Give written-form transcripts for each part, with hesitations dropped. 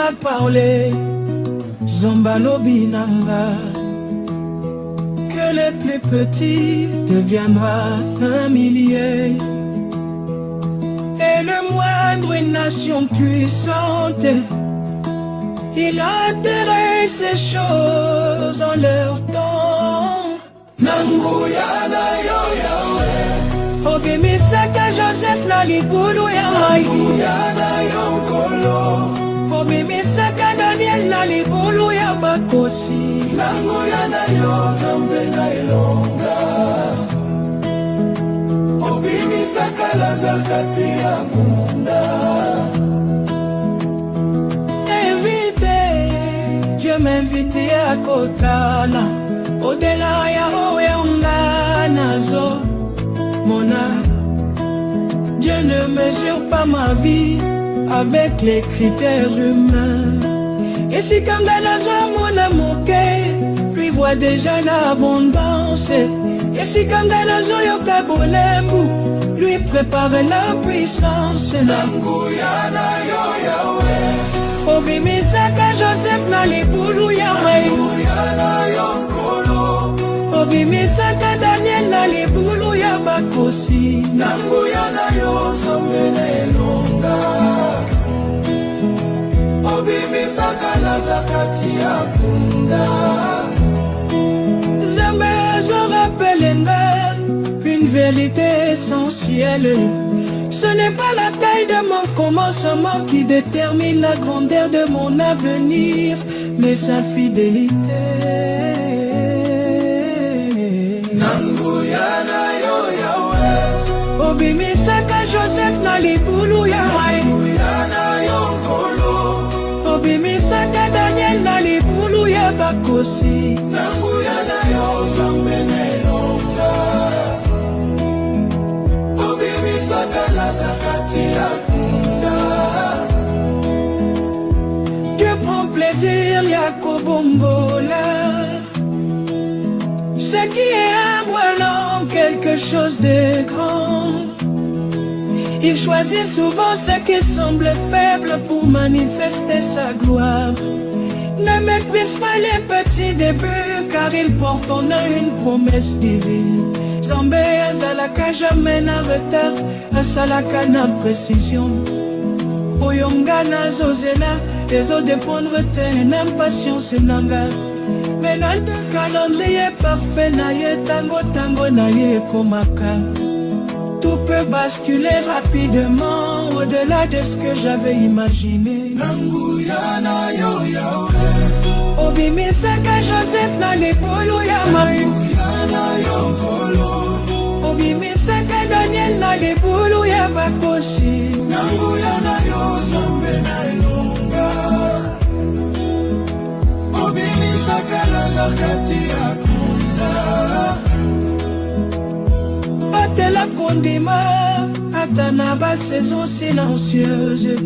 mal parlé, Zombalobi Nanga. Que le plus petit deviendra un millier, et le moindre une nation puissante. Il a intérêt ces choses en leur temps. Nanguyana yo yawe, Obimisaka Joseph na libulu ya mai. Nanguyana yo kolo, Obimisaka Daniel na libulu ya bakosi. Nanguyana yo Zambe na ilonga, Obimisaka Lazare kati ya munda. Dieu m'invite à Kotana, au-delà ya Oeonga Nazo. Mon âme, Dieu ne mesure pas ma vie avec les critères humains. Et si Kanganazo mon amour, lui voit déjà l'abondance. Et si Kanganazo Yokabolembu, lui prépare la puissance. Nanguyana yo yawe, Obimisaka Joseph na libulu ya mai. Nanguyana yo kolo, Obimisaka Daniel na libulu ya bakosi. Nanguyana yo Zambe na ilonga, Obimisaka Lazare kati ya munda. Zambe je rappelle une vérité essentielle. Ce n'est pas la taille de mon commencement qui détermine la grandeur de mon avenir, mais sa fidélité. Nanguyana yo yawe, Obimisaka Joseph na libulu ya mai. Nanguyana yo kolo, Obimisaka Daniel na libulu ya bakosi. Nanguyana yo Zambe na ilonga, Dieu prend plaisir, Yakobongola. Ce qui est humble en quelque chose de grand. Il choisit souvent ce qui semble faible pour manifester sa gloire. Ne méprise pas les petits débuts, car ils portent en eux une promesse divine. Zambe azalaka jamais na retard, asalaka na précision. Oyonga na zozela, ezodépendre te na impatience nanga. Mais dans le calendrier parfait na ye, tango tango na ye komaka. Tout peut basculer rapidement, au-delà de ce que j'avais imaginé. Nanguyana yo yawe, Obimisaka Joseph na libulu ya mai. Nanguyana yo kolo, Obimisaka Daniel na libulu ya bakosi. Nanguyana yo Zambe na ilonga, Obimisaka Lazare kati ya munda. Batela kondima, atana ba saison silencieuse.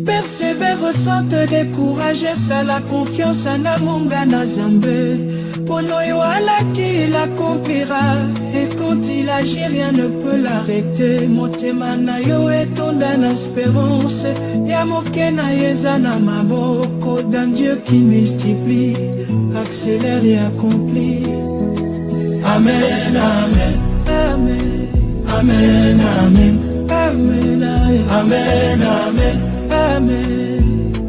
Persévère sans te décourager, ça la confiance en Amunga na Zambe. Pono yoala qui l'accomplira, et quand il agit rien ne peut l'arrêter. Motema na yo etonda na espérance, ya moke na yeza na maboko d'un Dieu qui multiplie, accélère et accomplit. Amen, amen, amen, amen, amen, amen, amen, amen, amen.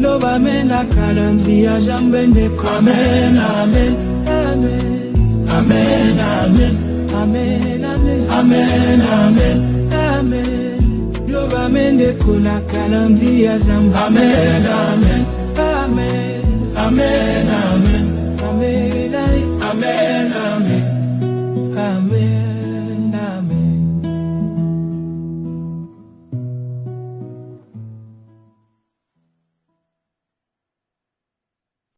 Loba mena calendrier à jambende. Amen, amen, amen, amen, amen, amen, amen, amen, amen, amen. Loba mende kuna calendrier à jambende. Amen, amen, amen, amen, amen, amen, amen, amen.